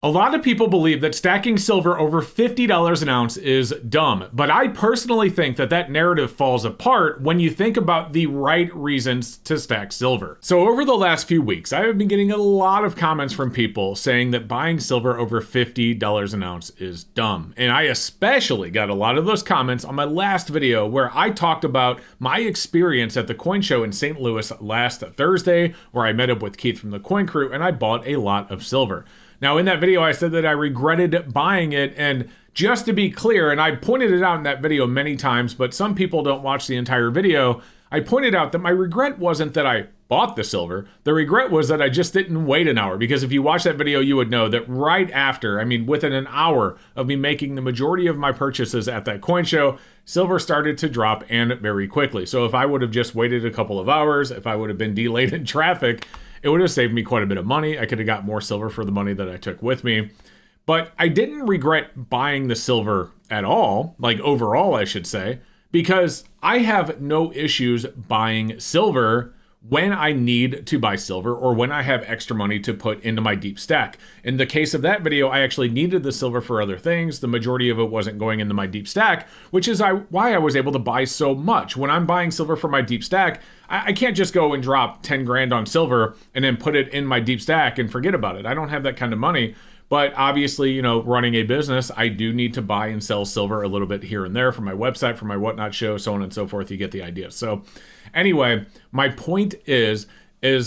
A lot of people believe that stacking silver over $50 an ounce is dumb, but I personally think that that narrative falls apart when you think about the right reasons to stack silver. So over the last few weeks, I have been getting a lot of comments from people saying that buying silver over $50 an ounce is dumb. And I especially got a lot of those comments on my last video where I talked about my experience at the coin show in St. Louis last Thursday, where I met up with Keith from the Coin Crew and I bought a lot of silver. Now, in that video, I said that I regretted buying it, and just to be clear, and I pointed it out in that video many times, but some people don't watch the entire video, I pointed out that my regret wasn't that I bought the silver. The regret was that I just didn't wait an hour, because if you watch that video, you would know that right after, within an hour of me making the majority of my purchases at that coin show, silver started to drop, and very quickly. So if I would have just waited a couple of hours, if I would have been delayed in traffic, it would have saved me quite a bit of money. I could have got more silver for the money that I took with me. But I didn't regret buying the silver at all, like overall, I should say, because I have no issues buying silver when I need to buy silver or when I have extra money to put into my deep stack. In the case of that video, I actually needed the silver for other things. The majority of it wasn't going into my deep stack, which is why I was able to buy so much. When I'm buying silver for my deep stack, I can't just go and drop 10 grand on silver and then put it in my deep stack and forget about it. I don't have that kind of money. But obviously, running a business, I do need to buy and sell silver a little bit here and there for my website, for my whatnot show, so on and so forth. You get the idea. So anyway, my point is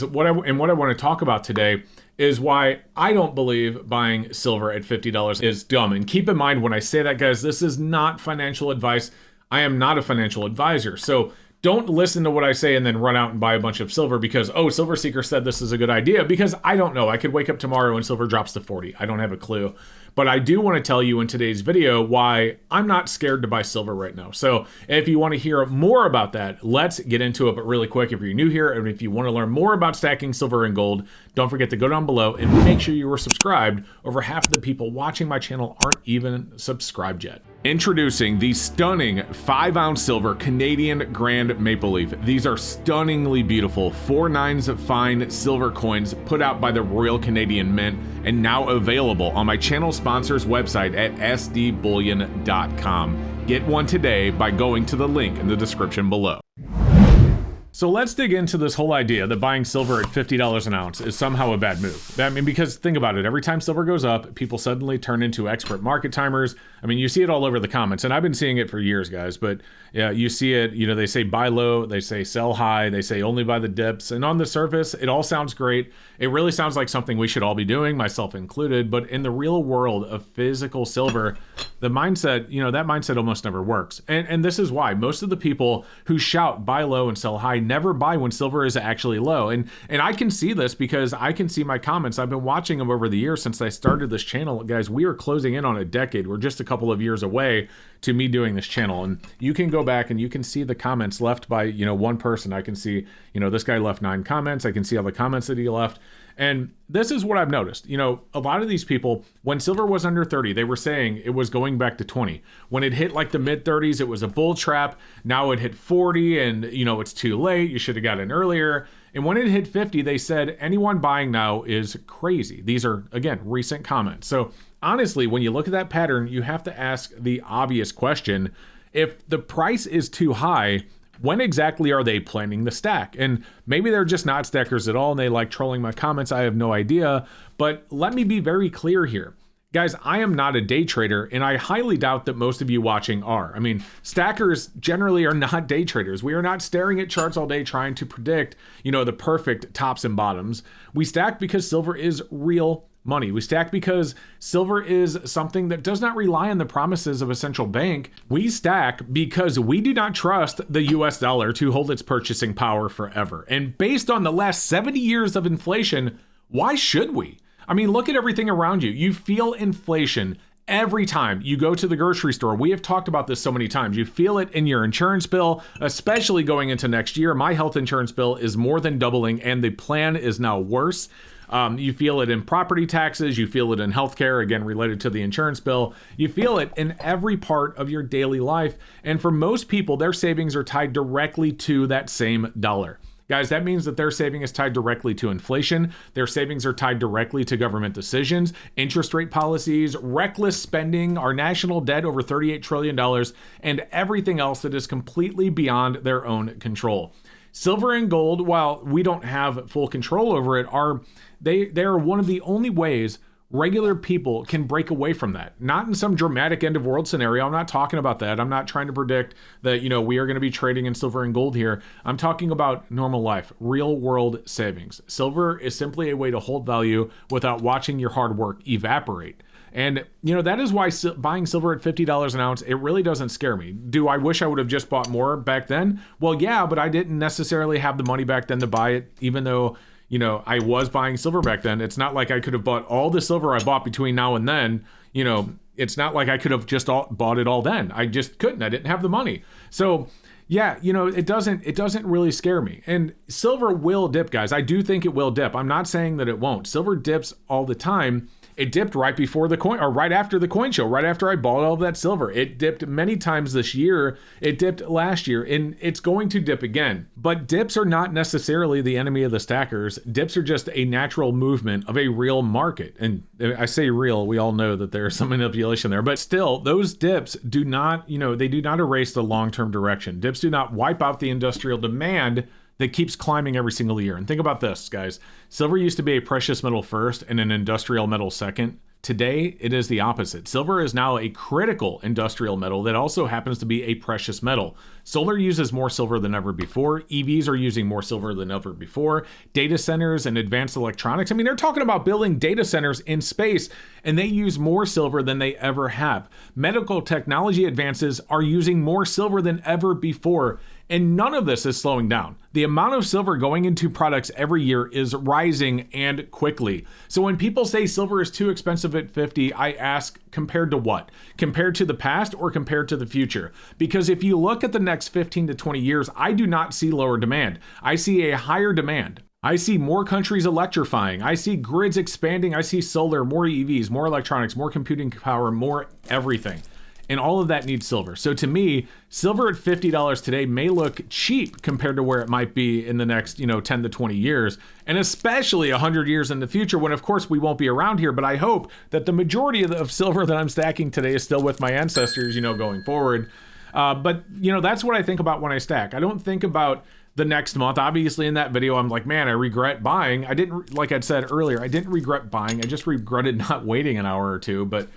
what I want to talk about today is why I don't believe buying silver at $50 is dumb. And keep in mind when I say that, guys, this is not financial advice. I am not a financial advisor. So don't listen to what I say and then run out and buy a bunch of silver because, Silver Seeker said this is a good idea, because I don't know. I could wake up tomorrow and silver drops to 40. I don't have a clue. But I do want to tell you in today's video why I'm not scared to buy silver right now. So if you want to hear more about that, let's get into it. But really quick, if you're new here and if you want to learn more about stacking silver and gold, don't forget to go down below and make sure you are subscribed. Over half of the people watching my channel aren't even subscribed yet. Introducing the stunning 5-ounce silver Canadian Grand Maple Leaf. These are stunningly beautiful 4/9 fine silver coins put out by the Royal Canadian Mint and now available on my channel sponsor's website at sdbullion.com. Get one today by going to the link in the description below. So let's dig into this whole idea that buying silver at $50 an ounce is somehow a bad move. Because think about it, every time silver goes up, people suddenly turn into expert market timers. You see it all over the comments, and I've been seeing it for years, guys, but yeah, you see it, they say buy low, they say sell high, they say only buy the dips, and on the surface, it all sounds great. It really sounds like something we should all be doing, myself included, but in the real world of physical silver, the mindset, that mindset almost never works. And this is why most of the people who shout buy low and sell high never buy when silver is actually low. And I can see this because I can see my comments. I've been watching them over the years since I started this channel. Guys, we are closing in on a decade. We're just a couple of years away to me doing this channel. And you can go back and you can see the comments left by, one person. I can see, this guy left 9 comments. I can see all the comments that he left. And this is what I've noticed. A lot of these people, when silver was under 30, they were saying it was going back to 20. When it hit like the mid 30s, it was a bull trap. Now it hit 40 and, it's too late. You should have got in earlier. And when it hit 50, they said anyone buying now is crazy. These are, again, recent comments. So honestly, when you look at that pattern, you have to ask the obvious question. If the price is too high, when exactly are they planning the stack? And maybe they're just not stackers at all and they like trolling my comments. I have no idea. But let me be very clear here. Guys, I am not a day trader, and I highly doubt that most of you watching are. Stackers generally are not day traders. We are not staring at charts all day trying to predict, the perfect tops and bottoms. We stack because silver is real money. We stack because silver is something that does not rely on the promises of a central bank. We stack because we do not trust the US dollar to hold its purchasing power forever. And based on the last 70 years of inflation, why should we? Look at everything around you. You feel inflation every time you go to the grocery store. We have talked about this so many times. You feel it in your insurance bill, especially going into next year. My health insurance bill is more than doubling, and the plan is now worse. You feel it in property taxes. You feel it in healthcare, again, related to the insurance bill. You feel it in every part of your daily life. And for most people, their savings are tied directly to that same dollar. Guys, that means that their saving is tied directly to inflation. Their savings are tied directly to government decisions, interest rate policies, reckless spending, our national debt over $38 trillion, and everything else that is completely beyond their own control. Silver and gold, while we don't have full control over it, they are one of the only ways regular people can break away from that. Not in some dramatic end of world scenario. I'm not talking about that. I'm not trying to predict that, we are going to be trading in silver and gold here. I'm talking about normal life, real world savings. Silver is simply a way to hold value without watching your hard work evaporate. And, that is why buying silver at $50 an ounce, it really doesn't scare me. Do I wish I would have just bought more back then? Well, yeah, but I didn't necessarily have the money back then to buy it, even though, I was buying silver back then. It's not like I could have bought all the silver I bought between now and then. It's not like I could have just bought it all then. I just couldn't. I didn't have the money. So yeah, it doesn't really scare me. And silver will dip, guys. I do think it will dip. I'm not saying that it won't. Silver dips all the time. It dipped right before the coin, or right after the coin show, right after I bought all of that silver. It dipped many times this year. It dipped last year, and it's going to dip again. But dips are not necessarily the enemy of the stackers. Dips are just a natural movement of a real market. And I say real, we all know that there's some manipulation there, but still, those dips do not, they do not erase the long-term direction. Dips do not wipe out the industrial demand that keeps climbing every single year. And think about this, guys. Silver used to be a precious metal first and an industrial metal second. Today, it is the opposite. Silver is now a critical industrial metal that also happens to be a precious metal. Solar uses more silver than ever before. EVs are using more silver than ever before. Data centers and advanced electronics. I mean, they're talking about building data centers in space, and they use more silver than they ever have. Medical technology advances are using more silver than ever before. And none of this is slowing down. The amount of silver going into products every year is rising and quickly. So when people say silver is too expensive at 50, I ask, compared to what? Compared to the past or compared to the future? Because if you look at the next 15 to 20 years, I do not see lower demand. I see a higher demand. I see more countries electrifying. I see grids expanding. I see solar, more EVs, more electronics, more computing power, more everything. And all of that needs silver. So to me, silver at $50 today may look cheap compared to where it might be in the next, 10 to 20 years, and especially 100 years in the future when, of course, we won't be around here. But I hope that the majority of silver that I'm stacking today is still with my ancestors, going forward. But that's what I think about when I stack. I don't think about the next month. Obviously, in that video, I'm like, man, I regret buying. I didn't, like I'd said earlier, I didn't regret buying. I just regretted not waiting an hour or two. But,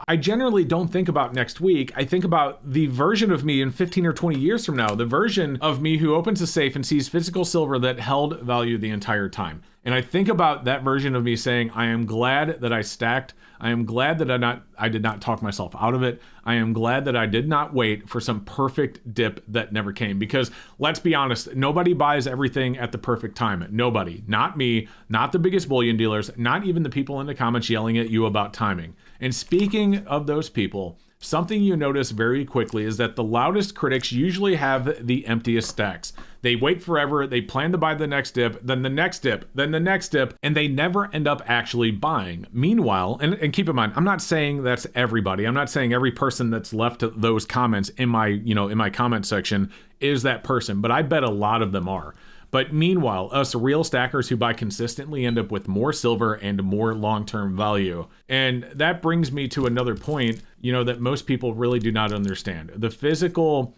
I generally don't think about next week. I think about the version of me in 15 or 20 years from now, the version of me who opens a safe and sees physical silver that held value the entire time. And I think about that version of me saying, I am glad that I stacked. I am glad that I did not talk myself out of it. I am glad that I did not wait for some perfect dip that never came. Because let's be honest, nobody buys everything at the perfect time. Nobody. Not me, not the biggest bullion dealers, not even the people in the comments yelling at you about timing. And speaking of those people, something you notice very quickly is that the loudest critics usually have the emptiest stacks. They wait forever, they plan to buy the next dip, then the next dip, then the next dip, and they never end up actually buying. Meanwhile, and keep in mind, I'm not saying that's everybody. I'm not saying every person that's left those comments in my comment section is that person, but I bet a lot of them are. But meanwhile, us real stackers who buy consistently end up with more silver and more long-term value. And that brings me to another point, that most people really do not understand. The physical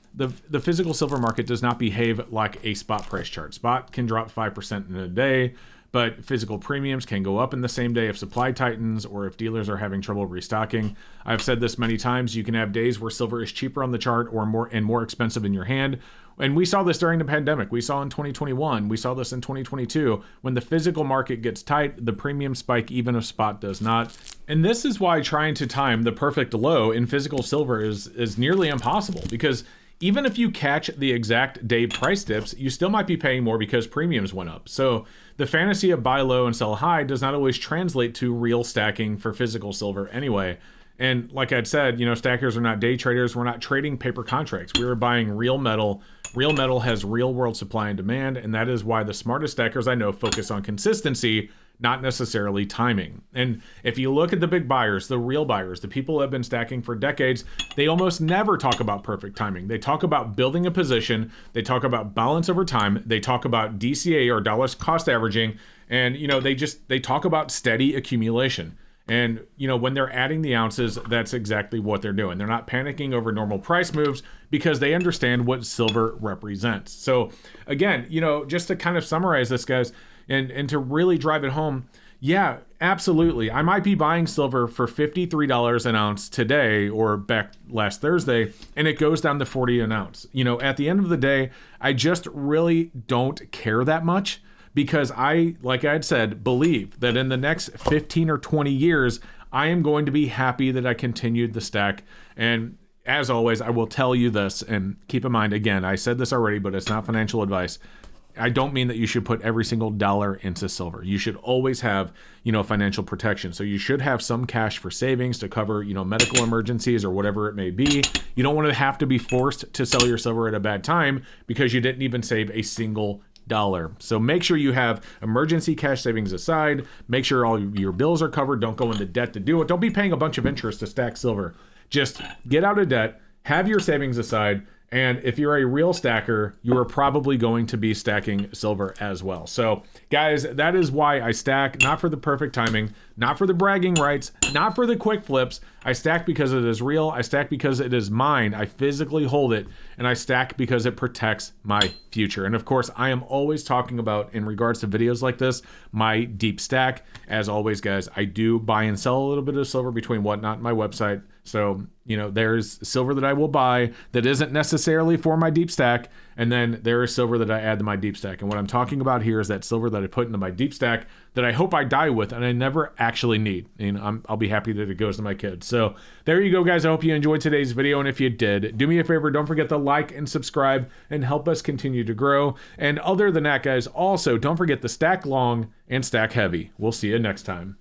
silver market does not behave like a spot price chart. Spot can drop 5% in a day, but physical premiums can go up in the same day if supply tightens or if dealers are having trouble restocking. I've said this many times, you can have days where silver is cheaper on the chart or more expensive in your hand. And we saw this during the pandemic. We saw in 2021. We saw this in 2022. When the physical market gets tight, the premium spike even if spot does not. And this is why trying to time the perfect low in physical silver is nearly impossible, because even if you catch the exact day price dips, you still might be paying more because premiums went up. So the fantasy of buy low and sell high does not always translate to real stacking for physical silver anyway. And like I'd said, stackers are not day traders. We're not trading paper contracts. We are buying real metal. Real metal has real world supply and demand, and that is why the smartest stackers I know focus on consistency not necessarily timing. And if you look at the big buyers, the real buyers, the people who have been stacking for decades, they almost never talk about perfect timing. They talk about building a position, they talk about balance over time, they talk about DCA or dollars cost averaging, and they talk about steady accumulation. And when they're adding the ounces, that's exactly what they're doing. They're not panicking over normal price moves because they understand what silver represents. So again, just to kind of summarize this, guys, and to really drive it home, yeah, absolutely. I might be buying silver for $53 an ounce today or back last Thursday, and it goes down to 40 an ounce. At the end of the day, I just really don't care that much, because I, like I had said, believe that in the next 15 or 20 years, I am going to be happy that I continued the stack. And as always, I will tell you this, and keep in mind, again, I said this already, but it's not financial advice. I don't mean that you should put every single dollar into silver. You should always have, financial protection. So you should have some cash for savings to cover, medical emergencies or whatever it may be. You don't want to have to be forced to sell your silver at a bad time because you didn't even save a single dollar. So make sure you have emergency cash savings aside. Make sure all your bills are covered. Don't go into debt to do it. Don't be paying a bunch of interest to stack silver. Just get out of debt, have your savings aside, and if you're a real stacker, you are probably going to be stacking silver as well. So guys, that is why I stack, not for the perfect timing, not for the bragging rights, not for the quick flips. I stack because it is real. I stack because it is mine. I physically hold it, and I stack because it protects my future. And of course, I am always talking about, in regards to videos like this, my deep stack. As always, guys, I do buy and sell a little bit of silver between Whatnot and my website. So, there's silver that I will buy that isn't necessarily for my deep stack. And then there is silver that I add to my deep stack. And what I'm talking about here is that silver that I put into my deep stack that I hope I die with and I never actually need. I'll be happy that it goes to my kids. So there you go, guys. I hope you enjoyed today's video. And if you did, do me a favor. Don't forget to like and subscribe and help us continue to grow. And other than that, guys, also don't forget to stack long and stack heavy. We'll see you next time.